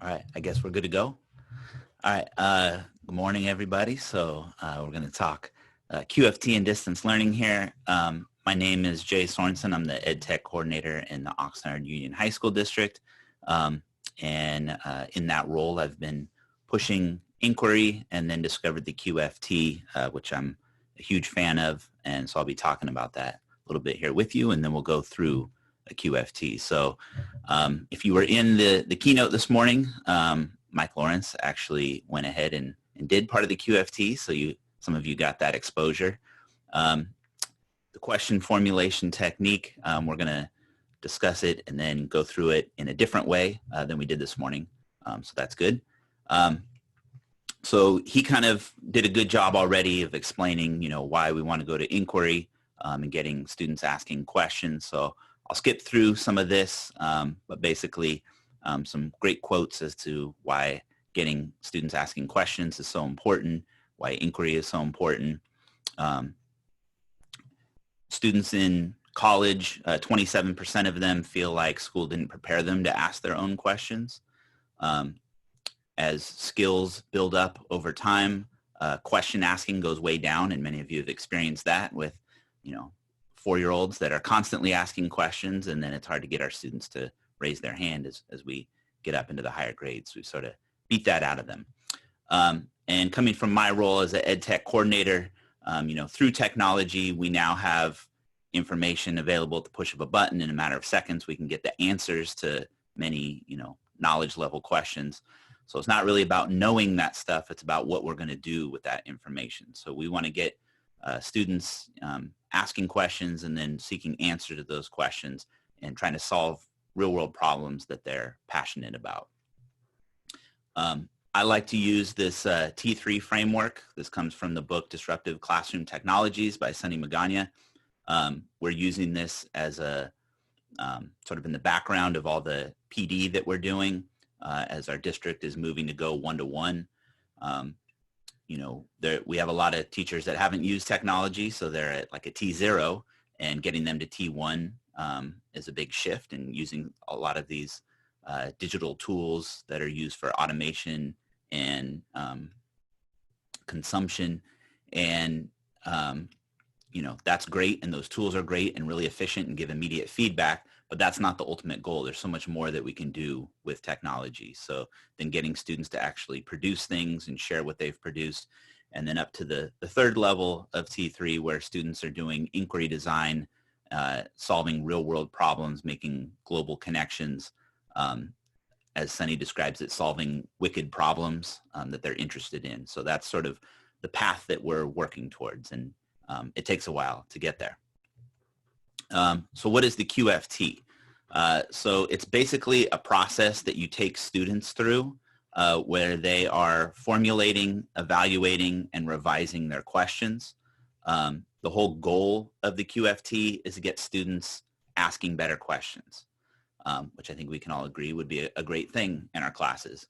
All right, I guess we're good to go. All right, good morning, everybody. So we're going to talk QFT and distance learning here. My name is Jay Sorensen. I'm the Ed Tech Coordinator in the Oxnard Union High School District. And in that role, I've been pushing inquiry and then discovered the QFT, which I'm a huge fan of. And so I'll be talking about that a little bit here with you, and then we'll go through a QFT. So if you were in the keynote this morning, Mike Lawrence actually went ahead and did part of the QFT, so some of you got that exposure. The question formulation technique, we're going to discuss it and then go through it in a different way than we did this morning, so that's good. So he kind of did a good job already of explaining, why we want to go to inquiry and getting students asking questions. So I'll skip through some of this, but basically some great quotes as to why getting students asking questions is so important, why inquiry is so important. Students in college, 27% of them feel like school didn't prepare them to ask their own questions. As skills build up over time, question asking goes way down, and many of you have experienced that with, 4-year-olds that are constantly asking questions, and then it's hard to get our students to raise their hand as we get up into the higher grades. We sort of beat that out of them. And coming from my role as an ed tech coordinator, through technology, we now have information available at the push of a button. In a matter of seconds, we can get the answers to many, knowledge level questions. So it's not really about knowing that stuff. It's about what we're going to do with that information. So we want to get students asking questions and then seeking answer to those questions and trying to solve real world problems that they're passionate about. I like to use this T3 framework. This comes from the book Disruptive Classroom Technologies by Sunny Magana. We're using this as a sort of in the background of all the PD that we're doing as our district is moving to go one-to-one. We have a lot of teachers that haven't used technology, so they're at like a T0, and getting them to T1 is a big shift, and using a lot of these digital tools that are used for automation and consumption. And, that's great, and those tools are great and really efficient and give immediate feedback, but that's not the ultimate goal. There's so much more that we can do with technology. So then getting students to actually produce things and share what they've produced, and then up to the third level of T3 where students are doing inquiry design, solving real world problems, making global connections, as Sunny describes it, solving wicked problems that they're interested in. So that's sort of the path that we're working towards, and it takes a while to get there. So what is the QFT? So it's basically a process that you take students through where they are formulating, evaluating, and revising their questions. The whole goal of the QFT is to get students asking better questions, which I think we can all agree would be a great thing in our classes.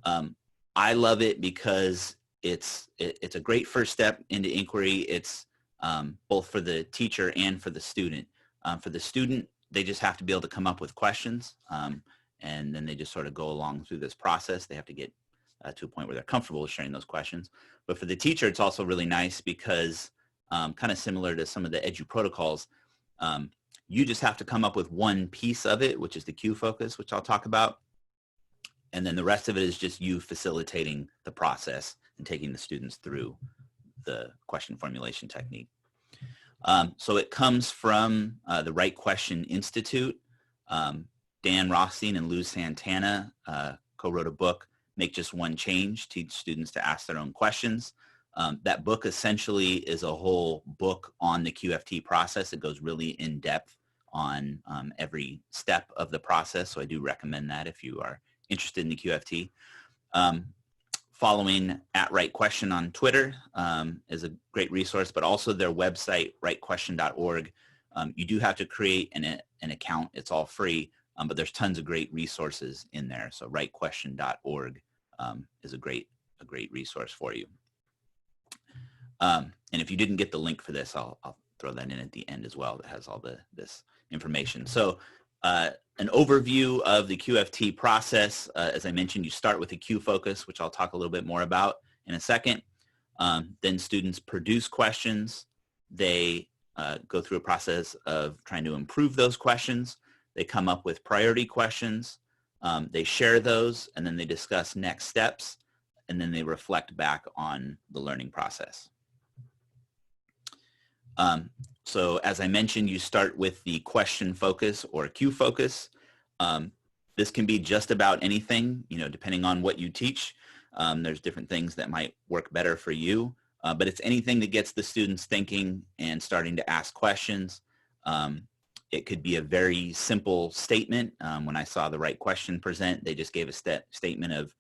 I love it because it's a great first step into inquiry. It's both for the teacher and for the student. For the student, they just have to be able to come up with questions, and then they just sort of go along through this process. They have to get to a point where they're comfortable with sharing those questions. But for the teacher, it's also really nice because kind of similar to some of the edu protocols, you just have to come up with one piece of it, which is the Q focus, which I'll talk about. And then the rest of it is just you facilitating the process and taking the students through the question formulation technique. So it comes from the Right Question Institute. Dan Rothstein and Lou Santana co-wrote a book, Make Just One Change, Teach Students to Ask Their Own Questions. That book essentially is a whole book on the QFT process. It goes really in depth on every step of the process. So I do recommend that if you are interested in the QFT. Following @RightQuestion on Twitter is a great resource, but also their website, rightquestion.org. You do have to create an account. It's all free, but there's tons of great resources in there. So rightquestion.org is a great resource for you. And if you didn't get the link for this, I'll throw that in at the end as well. That has all this information. So An overview of the QFT process. As I mentioned, you start with a Q focus, which I'll talk a little bit more about in a second. Then students produce questions. They go through a process of trying to improve those questions. They come up with priority questions. They share those, and then they discuss next steps, and then they reflect back on the learning process. So as I mentioned, you start with the question focus or Q focus. This can be just about anything, depending on what you teach. There's different things that might work better for you, but it's anything that gets the students thinking and starting to ask questions. It could be a very simple statement. When I saw the right question present, they just gave a statement of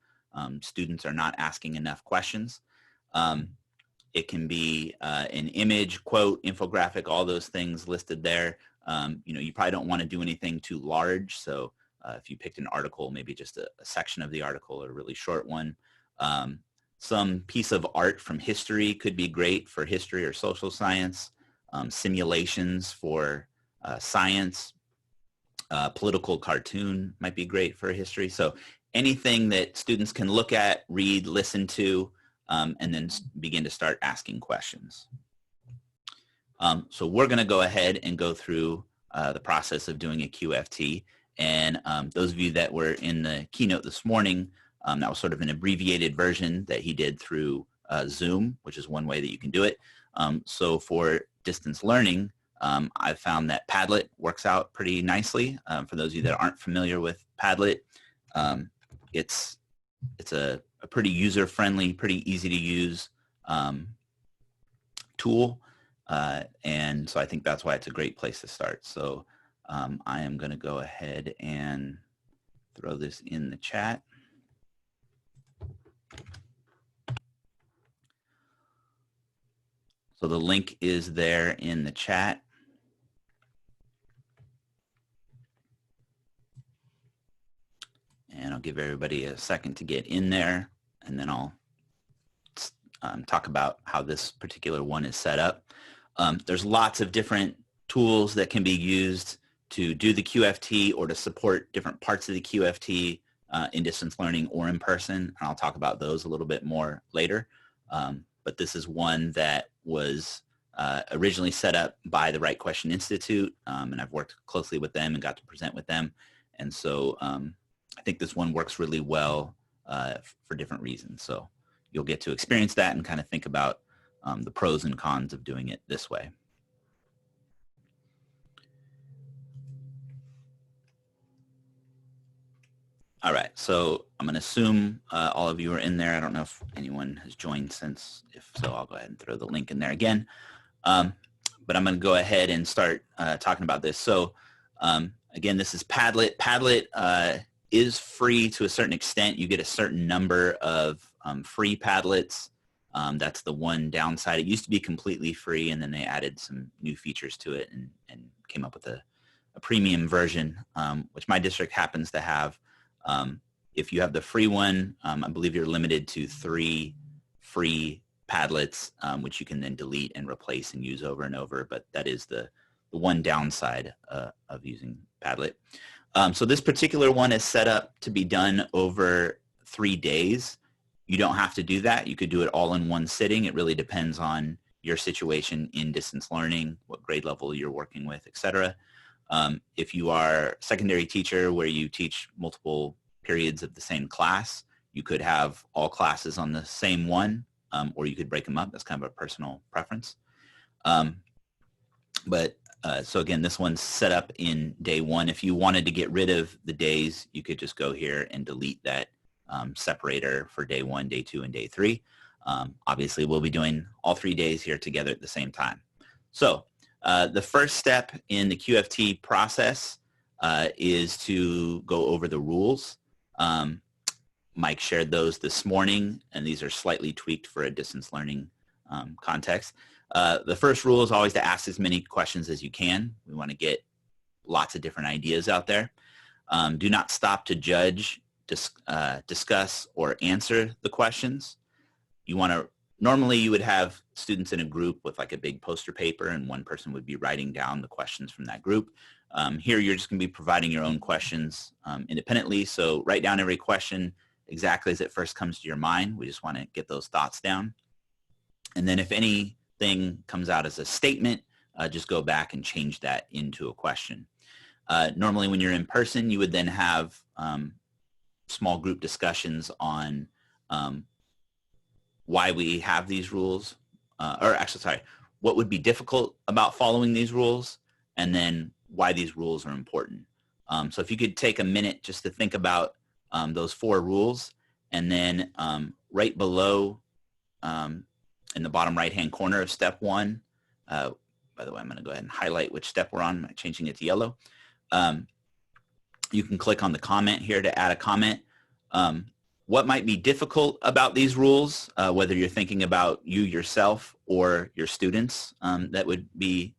students are not asking enough questions. It can be an image, quote, infographic, all those things listed there. You probably don't want to do anything too large. So if you picked an article, maybe just a section of the article or a really short one. Some piece of art from history could be great for history or social science. Simulations for science. Political cartoon might be great for history. So anything that students can look at, read, listen to, and then begin to start asking questions. So we're going to go ahead and go through the process of doing a QFT. And those of you that were in the keynote this morning, that was sort of an abbreviated version that he did through Zoom, which is one way that you can do it. So for distance learning, I've found that Padlet works out pretty nicely. For those of you that aren't familiar with Padlet, it's a pretty user-friendly, pretty easy to use tool. And so I think that's why it's a great place to start. So I am going to go ahead and throw this in the chat. So the link is there in the chat. And I'll give everybody a second to get in there, and then I'll talk about how this particular one is set up. There's lots of different tools that can be used to do the QFT or to support different parts of the QFT in distance learning or in person, and I'll talk about those a little bit more later. But this is one that was originally set up by the Right Question Institute, and I've worked closely with them and got to present with them. And so I think this one works really well for different reasons. So you'll get to experience that and kind of think about the pros and cons of doing it this way. All right, so I'm going to assume all of you are in there. I don't know if anyone has joined since. If so, I'll go ahead and throw the link in there again. But I'm going to go ahead and start talking about this. So again, this is Padlet. Padlet is free to a certain extent. You get a certain number of free Padlets. That's the one downside. It used to be completely free, and then they added some new features to it and came up with a premium version, which my district happens to have. If you have the free one, I believe you're limited to 3 free Padlets, which you can then delete and replace and use over and over. But that is the one downside of using Padlet. So this particular one is set up to be done over 3 days. You don't have to do that. You could do it all in one sitting. It really depends on your situation in distance learning, what grade level you're working with, etc. If you are a secondary teacher where you teach multiple periods of the same class, you could have all classes on the same one, or you could break them up. That's kind of a personal preference. So again, this one's set up in day 1. If you wanted to get rid of the days, you could just go here and delete that separator for day 1, day 2, and day 3. Obviously, we'll be doing all 3 days here together at the same time. So the first step in the QFT process is to go over the rules. Mike shared those this morning, and these are slightly tweaked for a distance learning context. The first rule is always to ask as many questions as you can. We want to get lots of different ideas out there. Do not stop to judge, discuss, or answer the questions. You want to Normally you would have students in a group with like a big poster paper, and one person would be writing down the questions from that group. Here you're just going to be providing your own questions independently, so write down every question exactly as it first comes to your mind. We just want to get those thoughts down. And then if anything comes out as a statement, just go back and change that into a question. Normally when you're in person, you would then have small group discussions on why we have these rules, what would be difficult about following these rules, and then why these rules are important. So if you could take a minute just to think about those 4 rules, and then right below in the bottom right-hand corner of step 1, by the way, I'm going to go ahead and highlight which step we're on, changing it to yellow. You can click on the comment here to add a comment. What might be difficult about these rules, whether you're thinking about you yourself or your students that would be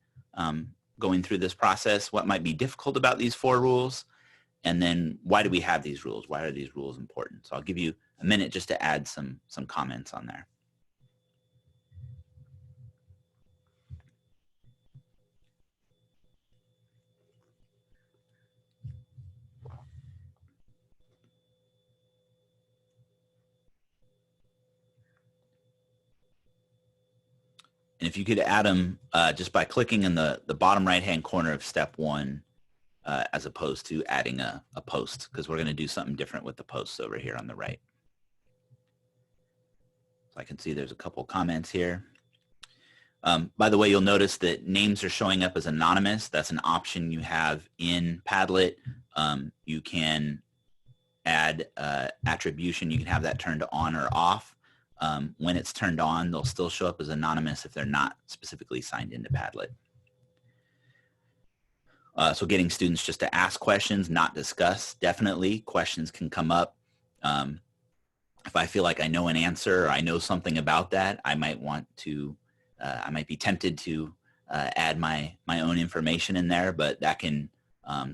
going through this process? What might be difficult about these 4 rules? And then why do we have these rules? Why are these rules important? So I'll give you a minute just to add some comments on there. And if you could add them just by clicking in the bottom right-hand corner of step 1, as opposed to adding a post, because we're going to do something different with the posts over here on the right. So I can see there's a couple comments here. By the way, you'll notice that names are showing up as anonymous. That's an option you have in Padlet. You can add attribution. You can have that turned on or off. When it's turned on, they'll still show up as anonymous if they're not specifically signed into Padlet. So getting students just to ask questions, not discuss. Definitely, questions can come up. If I feel like I know an answer or I know something about that, I might want to, I might be tempted to add my own information in there, but that can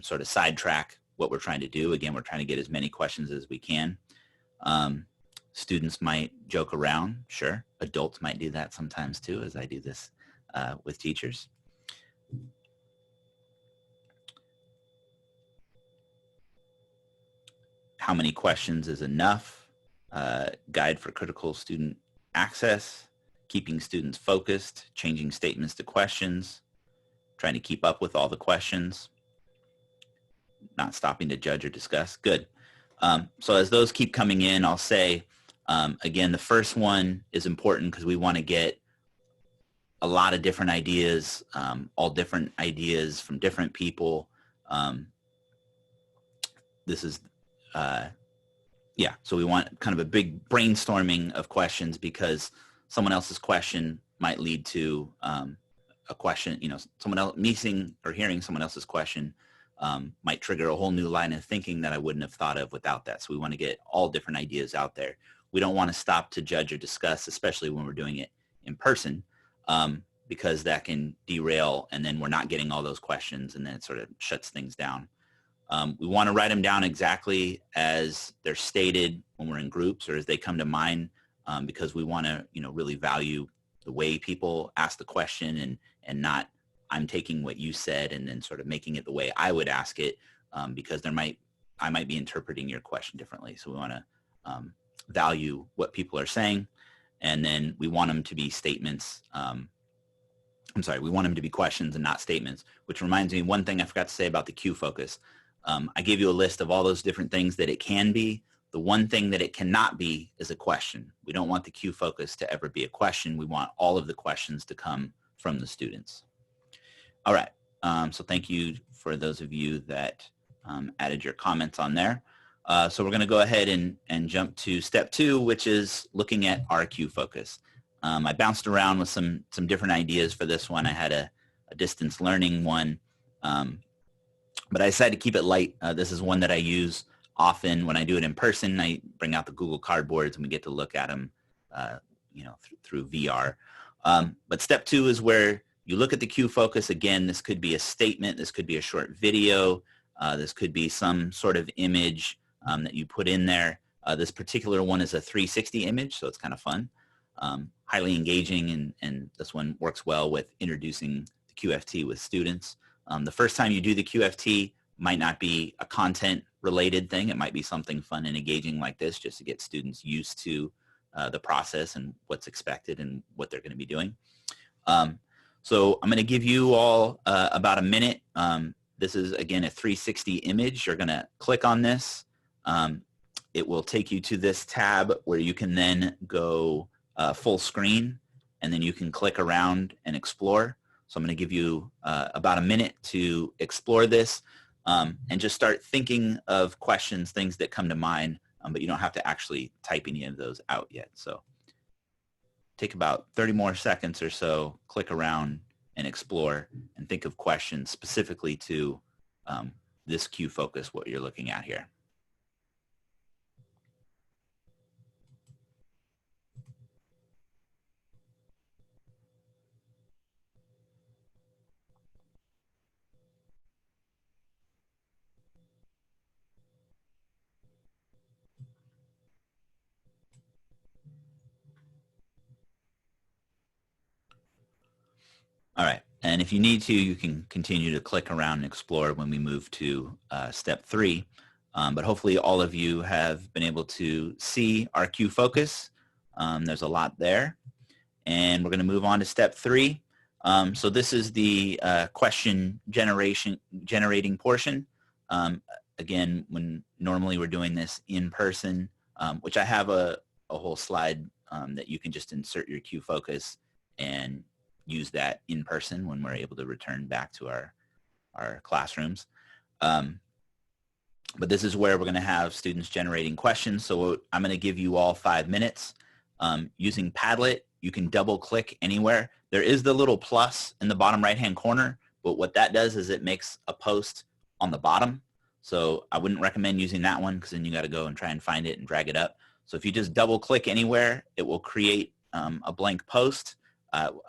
sort of sidetrack what we're trying to do. Again, we're trying to get as many questions as we can. Students might joke around, sure. Adults might do that sometimes too, as I do this with teachers. How many questions is enough? Guide for critical student access, keeping students focused, changing statements to questions, trying to keep up with all the questions, not stopping to judge or discuss. Good. So as those keep coming in, I'll say, again, the first one is important because we want to get a lot of different ideas, all different ideas from different people. This is, yeah, so we want kind of a big brainstorming of questions because someone else's question might lead to a question, you know, someone else missing or hearing someone else's question might trigger a whole new line of thinking that I wouldn't have thought of without that. So we want to get all different ideas out there. We don't want to stop to judge or discuss, especially when we're doing it in person, because that can derail and then we're not getting all those questions and then it sort of shuts things down. We want to write them down exactly as they're stated when we're in groups or as they come to mind, because we want to, you know, really value the way people ask the question and not I'm taking what you said and then sort of making it the way I would ask it, because I might be interpreting your question differently. So we want to value what people are saying, and then we want them to be statements. We want them to be questions and not statements, which reminds me, one thing I forgot to say about the Q focus. I gave you a list of all those different things that it can be. The one thing that it cannot be is a question. We don't want the Q focus to ever be a question. We want all of the questions to come from the students. All right, so thank you for those of you that added your comments on there. So we're going to go ahead and jump to step 2, which is looking at our Q focus. I bounced around with some different ideas for this one. I had a distance learning one, but I decided to keep it light. This is one that I use often when I do it in person. I bring out the Google Cardboards and we get to look at them, you know, through VR. But step 2 is where you look at the Q focus. Again, this could be a statement. This could be a short video. This could be some sort of image that you put in there. This particular one is a 360 image, so it's kind of fun. highly engaging, and this one works well with introducing the QFT with students. The first time you do the QFT might not be a content related thing. It might be something fun and engaging like this just to get students used to the process and what's expected and what they're going to be doing. So I'm going to give you all about a minute. This is, again, a 360 image. You're going to click on this. It will take you to this tab where you can then go full screen, and then you can click around and explore. So I'm going to give you about a minute to explore this and just start thinking of questions, things that come to mind, but you don't have to actually type any of those out yet. So take about 30 more seconds or so, click around and explore and think of questions specifically to this Q focus, what you're looking at here. All right, and if you need to, you can continue to click around and explore when we move to step 3. But hopefully all of you have been able to see our Q focus. There's a lot there. And we're going to move on to step 3. So this is the question generating portion. Again, when normally we're doing this in person, which I have a whole slide that you can just insert your Q focus and use that in person when we're able to return back to our classrooms. But this is where we're going to have students generating questions. So I'm going to give you all 5 minutes. Using Padlet, you can double click anywhere. There is the little plus in the bottom right-hand corner, but what that does is it makes a post on the bottom. So I wouldn't recommend using that one because then you got to go and try and find it and drag it up. So if you just double click anywhere, it will create a blank post.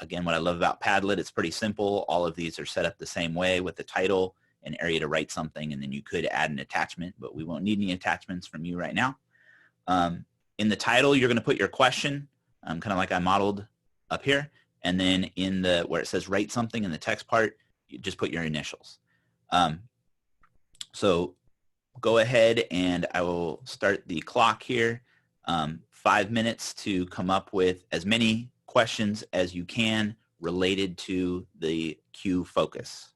Again, what I love about Padlet, it's pretty simple. All of these are set up the same way with the title, an area to write something, and then you could add an attachment, but we won't need any attachments from you right now. In the title, you're going to put your question, kind of like I modeled up here, and then in the where it says write something in the text part, you just put your initials. So go ahead and I will start the clock here. 5 minutes to come up with as many questions as you can related to the Q focus.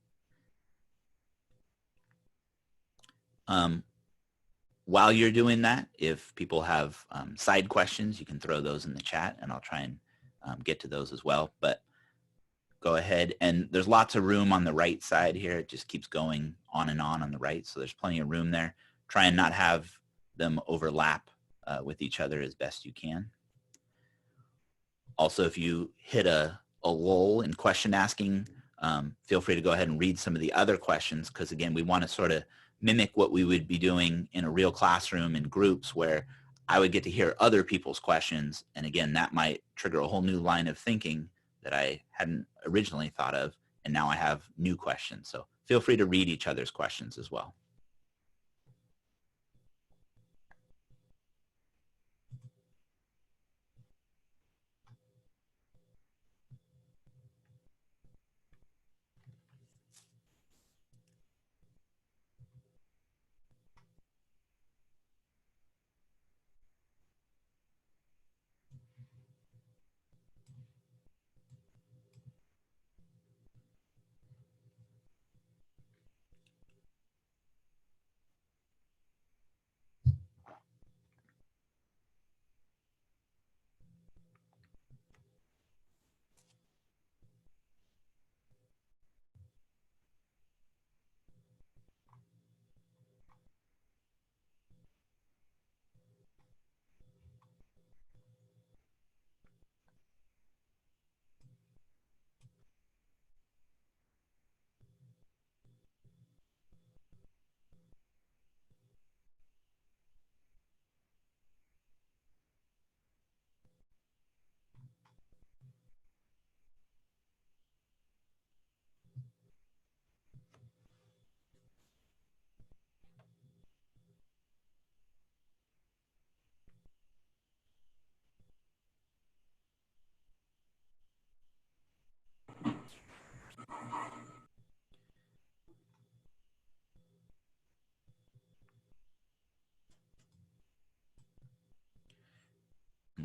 While you're doing that, if people have side questions, you can throw those in the chat and I'll try and get to those as well. But go ahead, and there's lots of room on the right side here. It just keeps going on and on the right, so there's plenty of room there. Try and not have them overlap with each other as best you can. Also, if you hit a lull in question asking, feel free to go ahead and read some of the other questions, because again, we want to sort of mimic what we would be doing in a real classroom in groups where I would get to hear other people's questions. And again, that might trigger a whole new line of thinking that I hadn't originally thought of. And now I have new questions. So feel free to read each other's questions as well.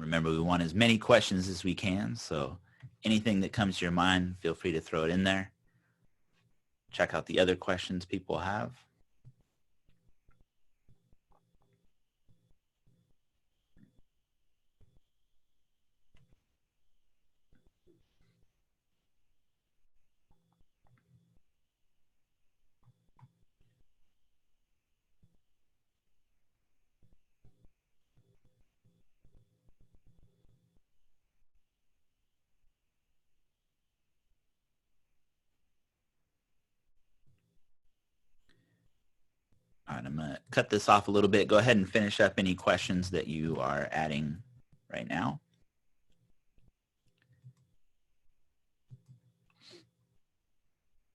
Remember, we want as many questions as we can, so anything that comes to your mind, feel free to throw it in there. Check out the other questions people have. All right, I'm going to cut this off a little bit. Go ahead and finish up any questions that you are adding right now.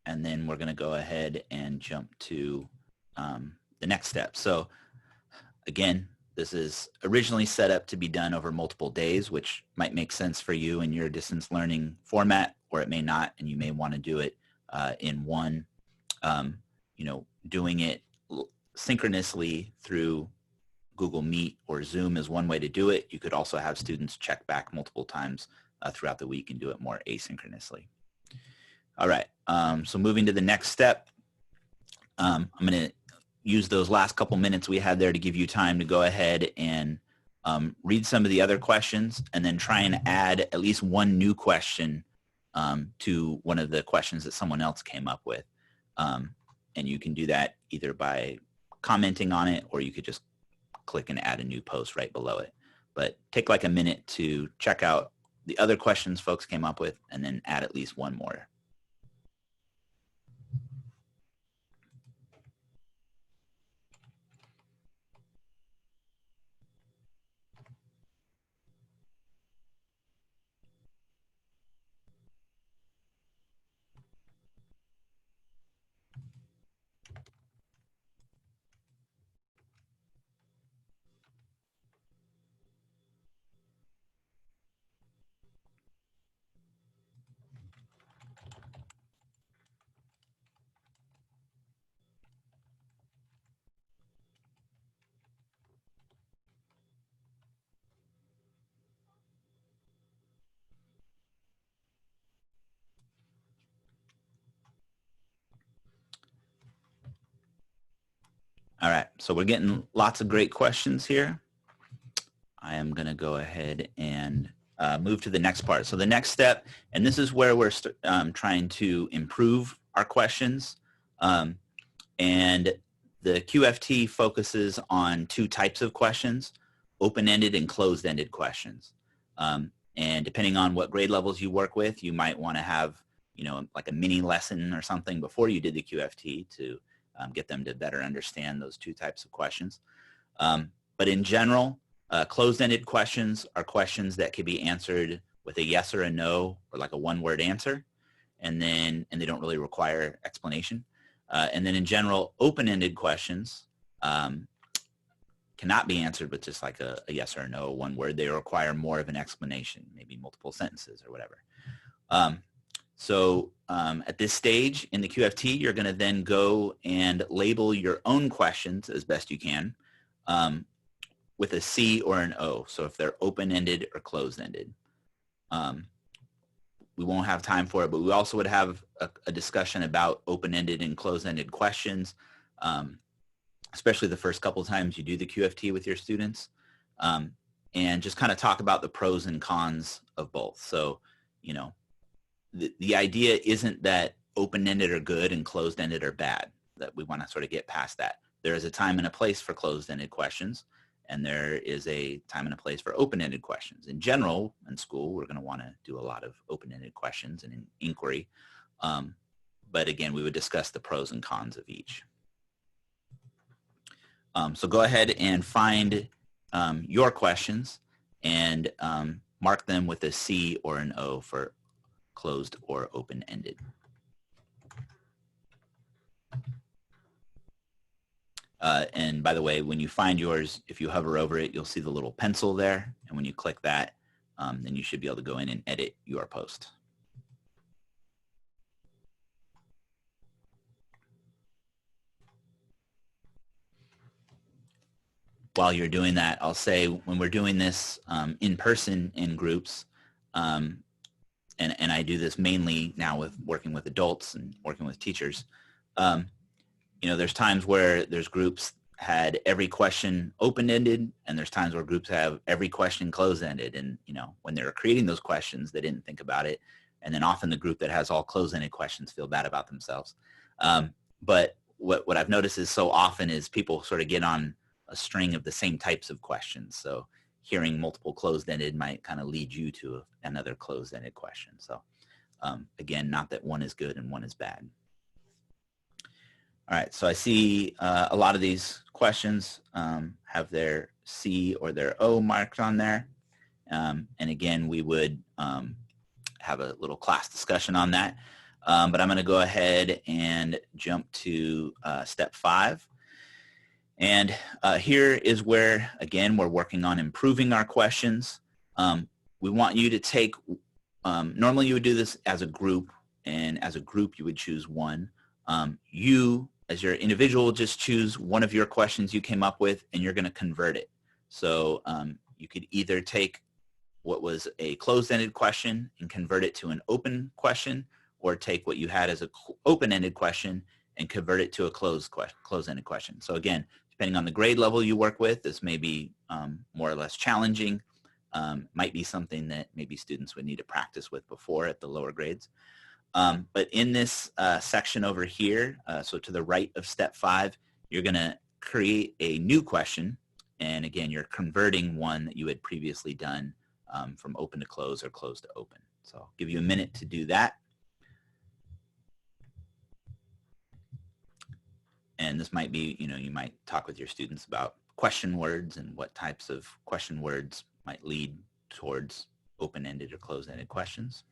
And then we're going to go ahead and jump to the next step. So again, this is originally set up to be done over multiple days, which might make sense for you in your distance learning format, or it may not, and you may want to do it in one, doing it synchronously through Google Meet or Zoom is one way to do it. You could also have students check back multiple times throughout the week and do it more asynchronously. All right, so moving to the next step, I'm going to use those last couple minutes we had there to give you time to go ahead and read some of the other questions and then try and add at least one new question to one of the questions that someone else came up with. And you can do that either by commenting on it, or you could just click and add a new post right below it. But take like a minute to check out the other questions folks came up with and then add at least one more. All right, so we're getting lots of great questions here. I am going to go ahead and move to the next part. So the next step, and this is where we're trying to improve our questions. And the QFT focuses on two types of questions, open-ended and closed-ended questions. And depending on what grade levels you work with, you might want to have, like a mini lesson or something before you did the QFT to get them to better understand those two types of questions. But in general, closed-ended questions are questions that can be answered with a yes or a no, or like a one-word answer, and they don't really require explanation. And then in general, open-ended questions cannot be answered with just like a yes or a no, one word. They require more of an explanation, maybe multiple sentences or whatever. So at this stage in the QFT, you're going to then go and label your own questions as best you can with a C or an O. So if they're open-ended or closed-ended. We won't have time for it, but we also would have a discussion about open-ended and closed-ended questions, especially the first couple of times you do the QFT with your students, and just kind of talk about the pros and cons of both. So, the idea isn't that open-ended are good and closed-ended are bad, that we want to sort of get past that. There is a time and a place for closed-ended questions, and there is a time and a place for open-ended questions. In general, in school, we're going to want to do a lot of open-ended questions and an inquiry. But again, we would discuss the pros and cons of each. So go ahead and find your questions and mark them with a C or an O for closed or open-ended. And by the way, when you find yours, if you hover over it, you'll see the little pencil there. And when you click that, then you should be able to go in and edit your post. while you're doing that, I'll say when we're doing this in person in groups, and I do this mainly now with working with adults and working with teachers, you know, there's times where there's groups had every question open-ended, and there's times where groups have every question closed-ended. And, you know, when they were creating those questions, they didn't think about it. And then often the group that has all closed-ended questions feel bad about themselves. But what I've noticed is so often is people sort of get on a string of the same types of questions. So hearing multiple closed-ended might kind of lead you to another closed-ended question. So again, not that one is good and one is bad. All right, so I see a lot of these questions have their C or their O marked on there. And again, we would have a little class discussion on that. But I'm going to go ahead and jump to step 5. And here is where, again, we're working on improving our questions. We want you to take, normally you would do this as a group, and as a group you would choose one. You, as your individual, just choose one of your questions you came up with, and you're going to convert it. So you could either take what was a closed-ended question and convert it to an open question, or take what you had as an open-ended question and convert it to a closed-ended question. So again, depending on the grade level you work with, this may be more or less challenging. Might be something that maybe students would need to practice with before at the lower grades. But in this section over here, so to the right of step 5, you're going to create a new question. And again, you're converting one that you had previously done from open to close or close to open. So I'll give you a minute to do that. And this might be, you know, you might talk with your students about question words and what types of question words might lead towards open-ended or closed-ended questions.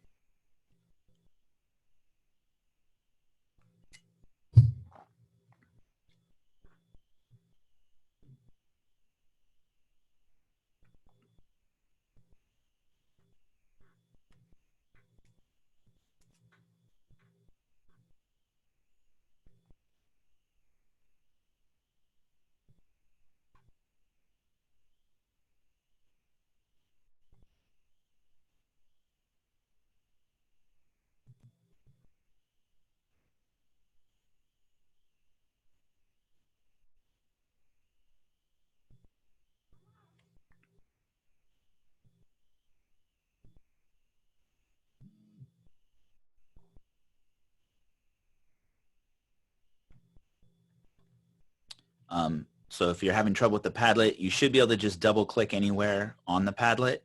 So if you're having trouble with the Padlet, you should be able to just double click anywhere on the Padlet,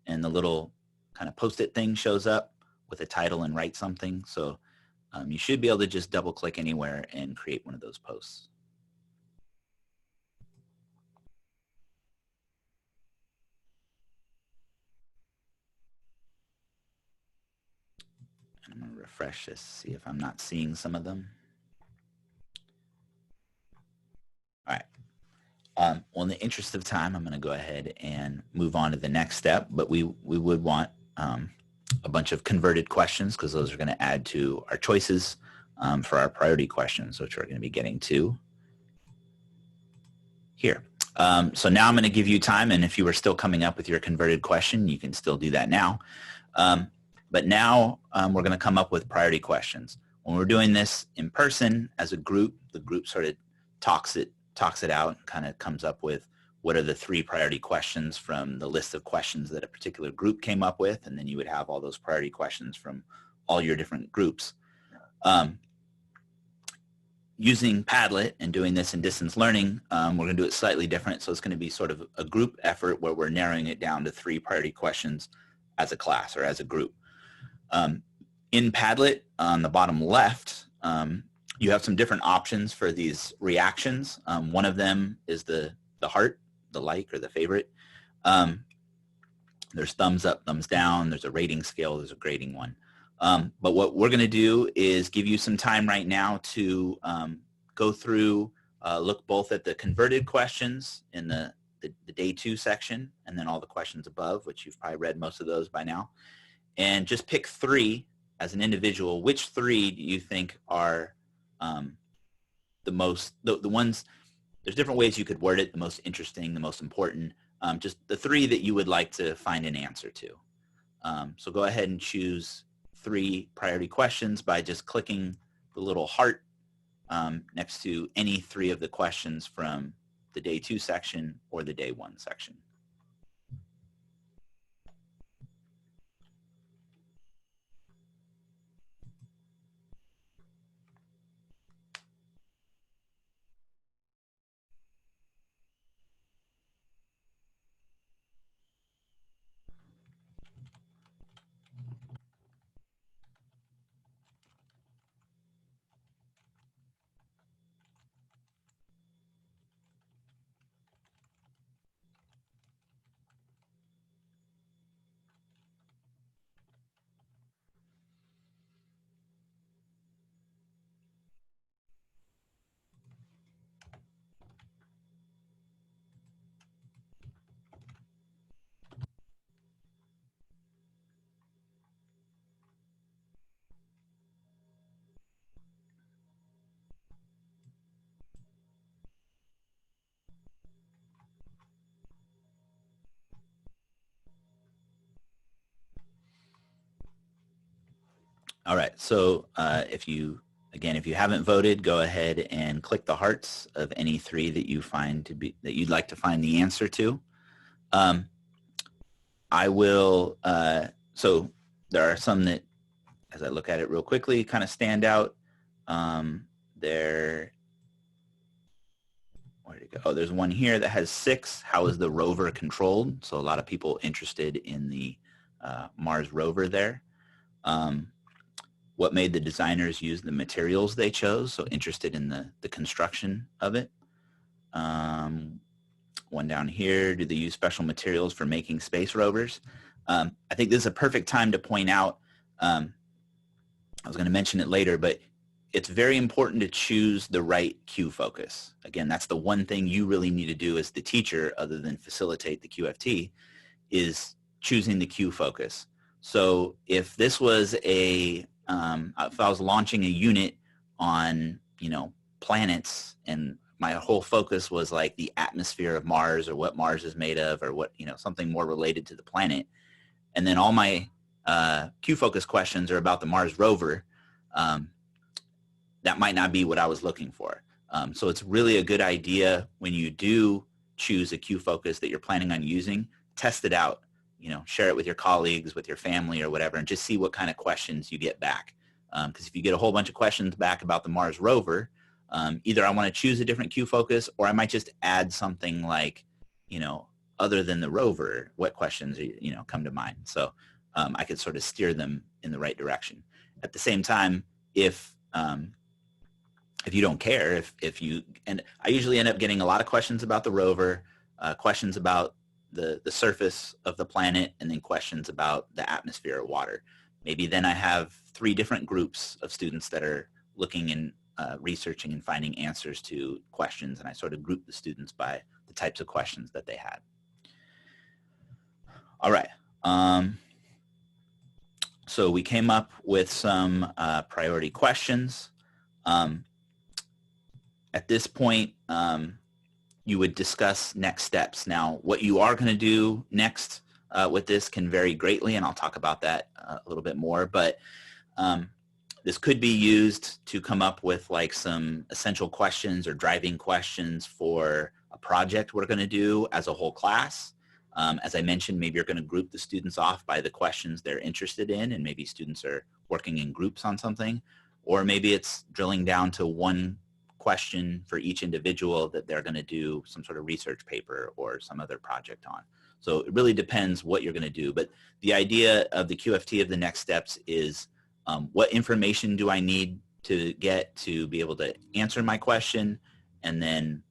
and the little kind of post-it thing shows up with a title and write something. So you should be able to just double click anywhere and create one of those posts. And I'm going to refresh this, see if I'm not seeing some of them. All right. Well, in the interest of time, I'm going to go ahead and move on to the next step, but we would want a bunch of converted questions, because those are going to add to our choices for our priority questions, which we're going to be getting to here. So now I'm going to give you time, and if you were still coming up with your converted question, you can still do that now. But now we're going to come up with priority questions. When we're doing this in person as a group, the group sort of talks it out and kind of comes up with what are the 3 priority questions from the list of questions that a particular group came up with, and then you would have all those priority questions from all your different groups. Using Padlet and doing this in distance learning, we're going to do it slightly different. So it's going to be sort of a group effort where we're narrowing it down to 3 priority questions as a class or as a group. In Padlet, on the bottom left, you have some different options for these reactions. One of them is the heart, the like, or the favorite. There's thumbs up, thumbs down. There's a rating scale. There's a grading one. But what we're going to do is give you some time right now to go through, look both at the converted questions in the day 2 section, and then all the questions above, which you've probably read most of those by now, and just pick 3 as an individual. Which 3 do you think are the ones there's different ways you could word it, the most interesting, the most important, just the 3 that you would like to find an answer to. So go ahead and choose 3 priority questions by just clicking the little heart next to any 3 of the questions from the day 2 section or the day 1 section. All right, so if you haven't voted, go ahead and click the hearts of any 3 that you find that you'd like to find the answer to. I will, so there are some that, as I look at it real quickly, kind of stand out. Where'd it go? Oh, there's one here that has 6. How is the rover controlled? So a lot of people interested in the Mars rover there. What made the designers use the materials they chose? So interested in the construction of it. One down here, do they use special materials for making space rovers? I think this is a perfect time to point out, I was going to mention it later, but it's very important to choose the right Q focus. Again, that's the one thing you really need to do as the teacher, other than facilitate the QFT, is choosing the Q focus. So if this was if I was launching a unit on, planets, and my whole focus was like the atmosphere of Mars or what Mars is made of, or what, something more related to the planet, and then all my Q focus questions are about the Mars rover, that might not be what I was looking for. So it's really a good idea when you do choose a Q focus that you're planning on using, test it out, share it with your colleagues, with your family or whatever, and just see what kind of questions you get back. Because if you get a whole bunch of questions back about the Mars rover, either I want to choose a different Q focus, or I might just add something like, other than the rover, what questions, come to mind. So I could sort of steer them in the right direction. At the same time, if you don't care, and I usually end up getting a lot of questions about the rover, questions about the surface of the planet, and then questions about the atmosphere or water. Maybe then I have 3 different groups of students that are looking and researching and finding answers to questions, and I sort of group the students by the types of questions that they had. All right. So we came up with some priority questions. At this point, you would discuss next steps. Now, what you are going to do next with this can vary greatly, and I'll talk about that a little bit more, but this could be used to come up with like some essential questions or driving questions for a project we're going to do as a whole class. As I mentioned, maybe you're going to group the students off by the questions they're interested in, and maybe students are working in groups on something, or maybe it's drilling down to one question for each individual that they're going to do some sort of research paper or some other project on. So it really depends what you're going to do. But the idea of the QFT of the next steps is what information do I need to get to be able to answer my question, and then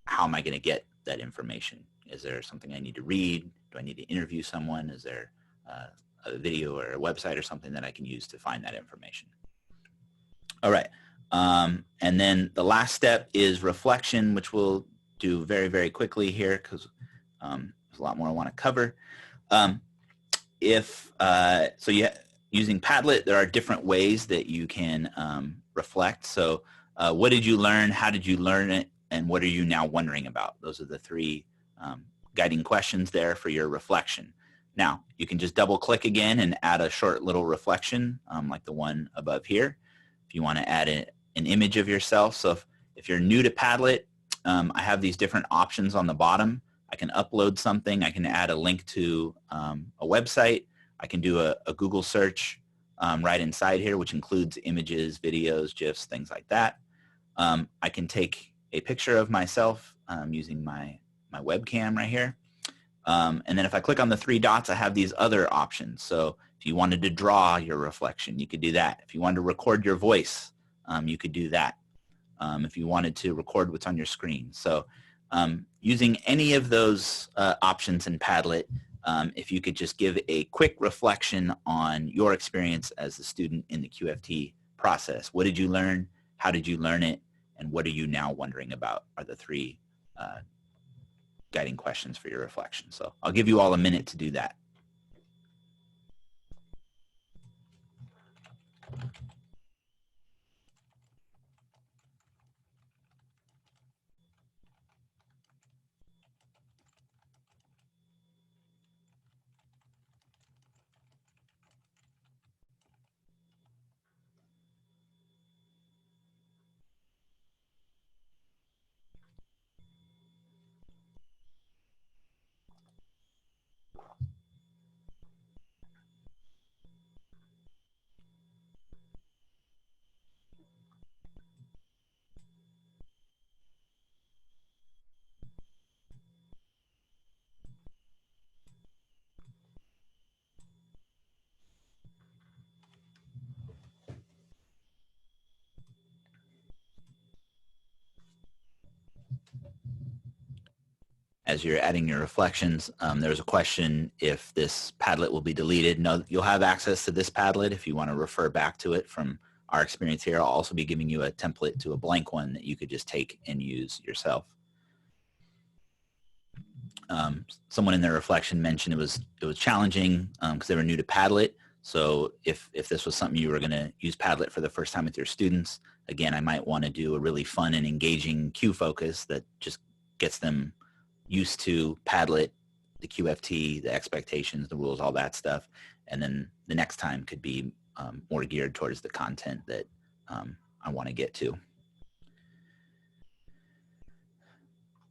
how am I going to get that information? Is there something I need to read? Do I need to interview someone? Is there a video or a website or something that I can use to find that information? All right. And then the last step is reflection, which we'll do very, very quickly here because there's a lot more I want to cover. Using Padlet, there are different ways that you can reflect. So what did you learn? How did you learn it? and what are you now wondering about? Those are the three guiding questions there for your reflection. Now, you can just double click again and add a short little reflection like the one above here. If you want to add an image of yourself. So if you're new to Padlet, I have these different options on the bottom. I can upload something. I can add a link to a website. I can do a Google search right inside here, which includes images, videos, GIFs, things like that. I can take a picture of myself using my webcam right here. And then if I click on the three dots, I have these other options. So if you wanted to draw your reflection, you could do that. If you wanted to record your voice, you could do that. If you wanted to record what's on your screen. So using any of those options in Padlet, if you could just give a quick reflection on your experience as a student in the QFT process. What did you learn? How did you learn it? And what are you now wondering about are the three guiding questions for your reflection. So I'll give you all a minute to do that. As you're adding your reflections, there's a question if this Padlet will be deleted. No, you'll have access to this Padlet if you want to refer back to it from our experience here. I'll also be giving you a template to a blank one that you could just take and use yourself. Someone in their reflection mentioned it was challenging because they were new to Padlet. So if this was something you were going to use Padlet for the first time with your students, again, I might want to do a really fun and engaging Q focus that just gets them used to Padlet, the QFT, the expectations, the rules, all that stuff. And then the next time could be more geared towards the content that I want to get to.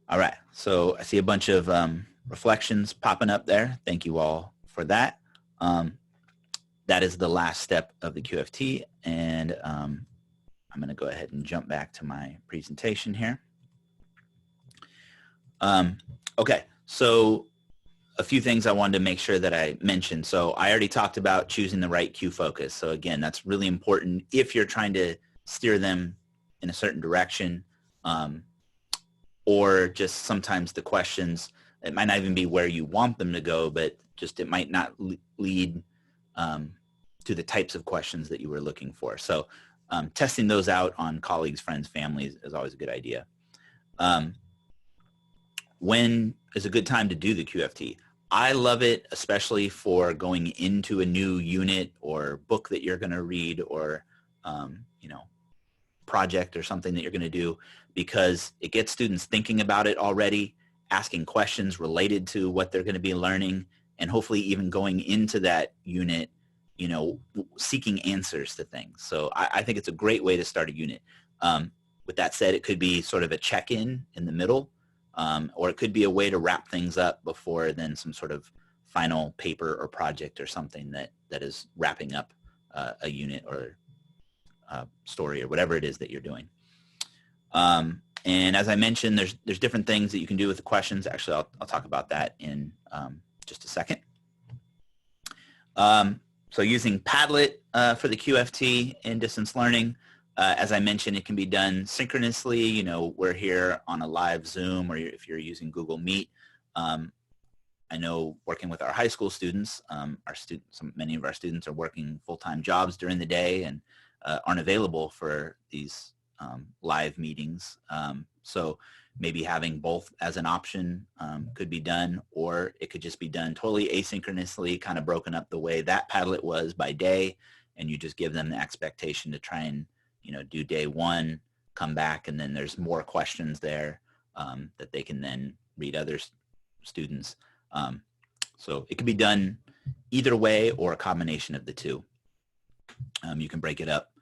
All right, so I see a bunch of reflections popping up there. Thank you all for that. That is the last step of the QFT, and I'm going to go ahead and jump back to my presentation here. Okay, so a few things I wanted to make sure that I mentioned. So I already talked about choosing the right Q focus. So again, that's really important if you're trying to steer them in a certain direction, or just sometimes the questions, it might not even be where you want them to go, but just it might not lead to the types of questions that you were looking for. So testing those out on colleagues, friends, families is always a good idea. When is a good time to do the QFT? I love it, especially for going into a new unit or book that you're going to read, or project or something that you're going to do, because it gets students thinking about it already, asking questions related to what they're going to be learning, and hopefully even going into that unit, seeking answers to things. So I think it's a great way to start a unit. With that said, it could be sort of a check-in in the middle, or it could be a way to wrap things up before then some sort of final paper or project or something that is wrapping up a unit or story or whatever it is that you're doing. And as I mentioned, there's different things that you can do with the questions. Actually, I'll talk about that in just a second. So using Padlet for the QFT in distance learning, as I mentioned, it can be done synchronously. We're here on a live Zoom, or if you're using Google Meet. I know working with our high school students, many of our students are working full-time jobs during the day and aren't available for these live meetings. So maybe having both as an option could be done, or it could just be done totally asynchronously, kind of broken up the way that Padlet was by day, and you just give them the expectation to try and do day 1 come back, and then there's more questions there that they can then read other students. So it can be done either way or a combination of the two. You can break it up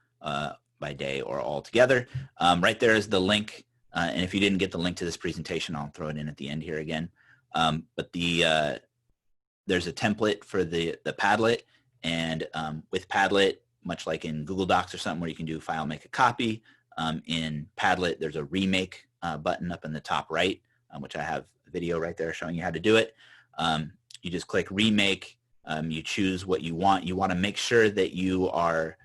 by day or all together. Right there is the link, and if you didn't get the link to this presentation, I'll throw it in at the end here again. But there's a template for the Padlet, and with Padlet, much like in Google Docs or something where you can do file, make a copy, in Padlet there's a remake button up in the top right, which I have a video right there showing you how to do it. You just click remake, you choose what you want. You want to make sure that you are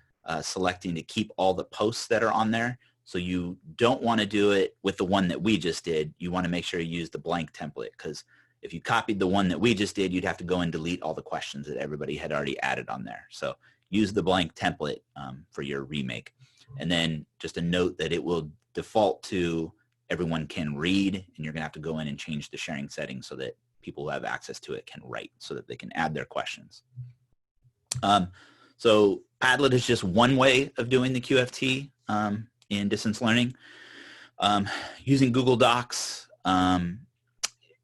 selecting to keep all the posts that are on there. So you don't want to do it with the one that we just did. You want to make sure you use the blank template, because if you copied the one that we just did, you'd have to go and delete all the questions that everybody had already added on there. So use the blank template for your remake. And then just a note that it will default to everyone can read, and you're going to have to go in and change the sharing settings so that people who have access to it can write so that they can add their questions. So Padlet is just one way of doing the QFT in distance learning. Using Google Docs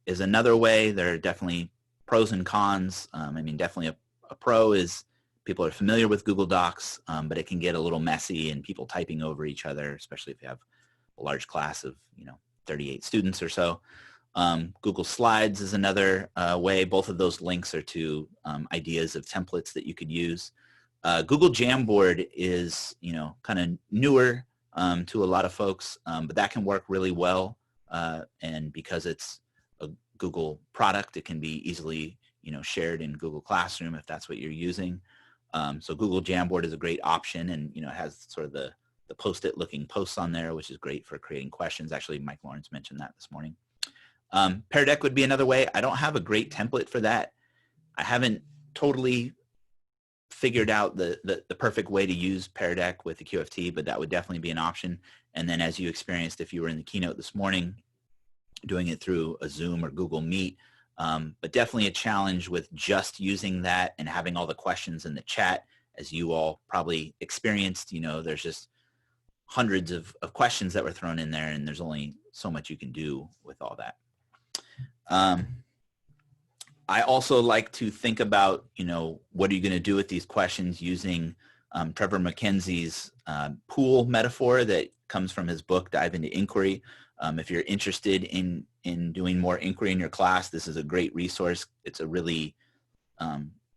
is another way. There are definitely pros and cons. I mean, definitely a pro is people are familiar with Google Docs, but it can get a little messy and people typing over each other, especially if you have a large class of 38 students or so. Google Slides is another way. Both of those links are to ideas of templates that you could use. Google Jamboard is kind of newer to a lot of folks, but that can work really well. And because it's a Google product, it can be easily shared in Google Classroom if that's what you're using. So Google Jamboard is a great option, and it has sort of the post-it looking posts on there, which is great for creating questions. Actually, Mike Lawrence mentioned that this morning. Pear Deck would be another way. I don't have a great template for that. I haven't totally figured out the perfect way to use Pear Deck with the QFT, but that would definitely be an option. And then as you experienced, if you were in the keynote this morning, doing it through a Zoom or Google Meet, but definitely a challenge with just using that and having all the questions in the chat. As you all probably experienced, there's just hundreds of questions that were thrown in there, and there's only so much you can do with all that. I also like to think about, what are you going to do with these questions using Trevor McKenzie's pool metaphor that comes from his book, Dive into Inquiry. If you're interested in doing more inquiry in your class, this is a great resource. It's a really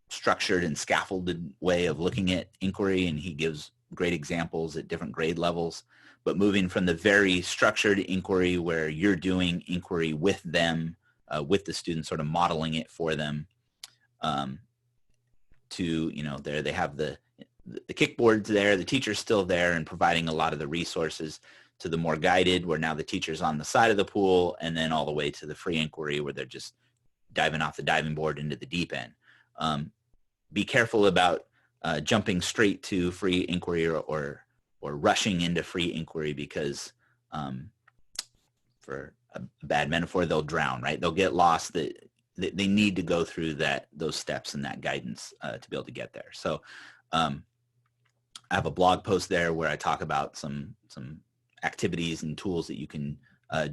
structured and scaffolded way of looking at inquiry, and he gives great examples at different grade levels. But moving from the very structured inquiry where you're doing inquiry with them, with the students, sort of modeling it for them, to, there they have the kickboards there, the teacher's still there and providing a lot of the resources, to the more guided where now the teacher's on the side of the pool, and then all the way to the free inquiry where they're just diving off the diving board into the deep end. Be careful about jumping straight to free inquiry or rushing into free inquiry, because for a bad metaphor, they'll drown, right? They'll get lost. They need to go through those steps and that guidance to be able to get there. So I have a blog post there where I talk about some activities and tools that you can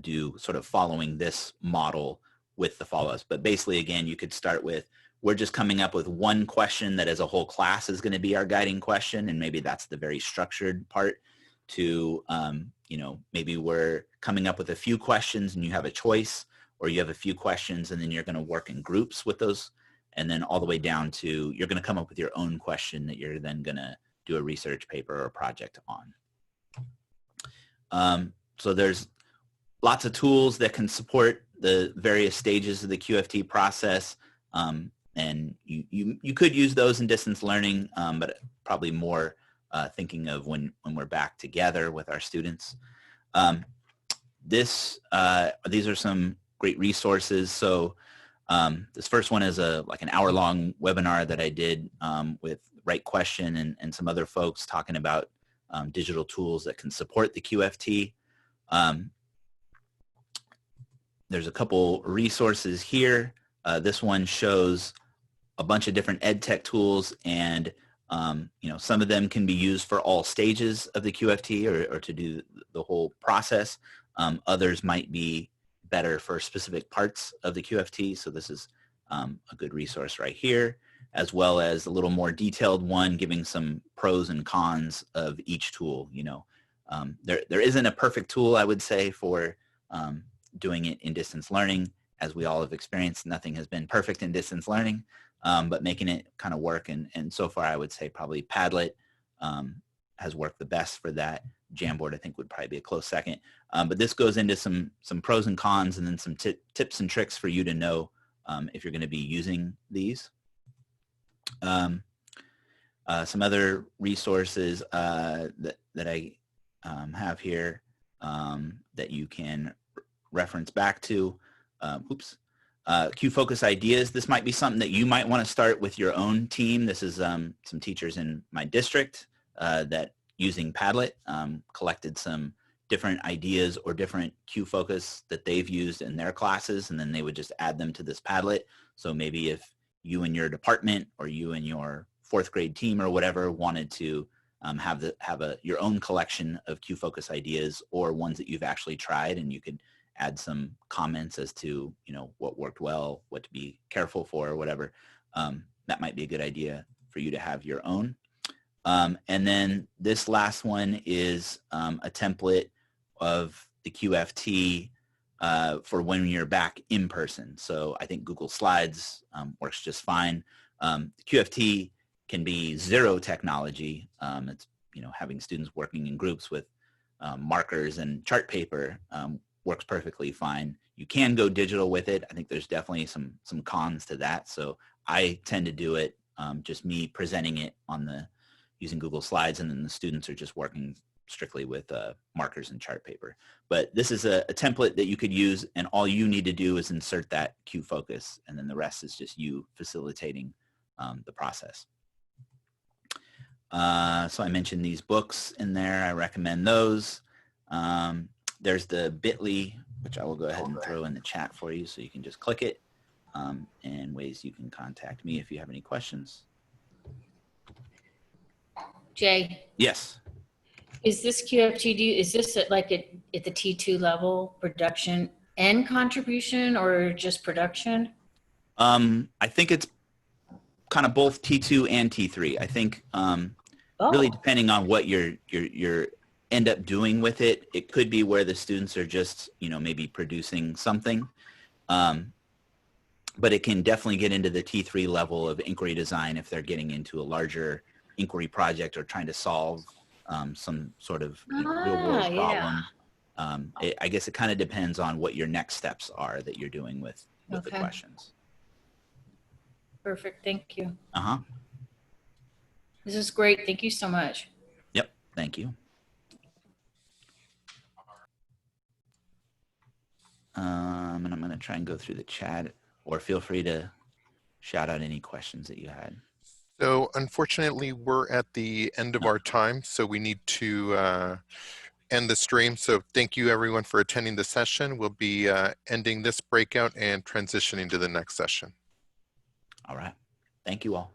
do sort of following this model with the follow-ups. But basically, again, you could start with, we're just coming up with one question that as a whole class is going to be our guiding question, and maybe that's the very structured part, to maybe we're coming up with a few questions and you have a choice, or you have a few questions and then you're going to work in groups with those, and then all the way down to you're going to come up with your own question that you're then going to do a research paper or a project on. So there's lots of tools that can support the various stages of the QFT process, and you could use those in distance learning, but probably more thinking of when we're back together with our students. These are some great resources. So this first one is like an hour-long webinar that I did with Right Question and some other folks talking about digital tools that can support the QFT. There's a couple resources here. This one shows a bunch of different ed tech tools and You know, some of them can be used for all stages of the QFT or to do the whole process. Others might be better for specific parts of the QFT. So this is a good resource right here, as well as a little more detailed one giving some pros and cons of each tool. You know, there isn't a perfect tool, I would say, for doing it in distance learning. As we all have experienced, nothing has been perfect in distance learning, but making it kind of work. And so far, I would say probably Padlet has worked the best for that. Jamboard, I think, would probably be a close second. But this goes into some pros and cons, and then some tips and tricks for you to know if you're going to be using these. Some other resources that I have here that you can reference back to. QFocus ideas. This might be something that you might want to start with your own team. This is some teachers in my district that, using Padlet, collected some different ideas or different QFocus that they've used in their classes, and then they would just add them to this Padlet. So maybe if you and your department or you and your fourth grade team or whatever wanted to have your own collection of QFocus ideas or ones that you've actually tried, and you could add some comments as to, you know, what worked well, what to be careful for, or whatever. That might be a good idea for you to have your own. And then this last one is a template of the QFT for when you're back in person. So I think Google Slides works just fine. QFT can be zero technology. It's, you know, having students working in groups with markers and chart paper works perfectly fine. You can go digital with it. I think there's definitely some cons to that. So I tend to do it, just me presenting it on using Google Slides, and then the students are just working strictly with markers and chart paper. But this is a template that you could use, and all you need to do is insert that QFocus, and then the rest is just you facilitating the process. So I mentioned these books in there. I recommend those. There's the bit.ly, which I will go ahead and throw in the chat for you, so you can just click it, and ways you can contact me if you have any questions. Jay. Yes. Is this QFT, is this at the T2 level, production and contribution, or just production? I think it's kind of both T2 and T3. I think really depending on what your end up doing with it, it could be where the students are just, you know, maybe producing something. But it can definitely get into the T3 level of inquiry design if they're getting into a larger inquiry project or trying to solve some sort of real-world problem. I guess it kind of depends on what your next steps are that you're doing with the questions. Perfect. Thank you. Uh-huh. This is great. Thank you so much. Yep. Thank you. And I'm going to try and go through the chat, or feel free to shout out any questions that you had. So unfortunately, we're at the end of our time, so we need to end the stream. So thank you everyone for attending the session. We'll be ending this breakout and transitioning to the next session. All right. Thank you all.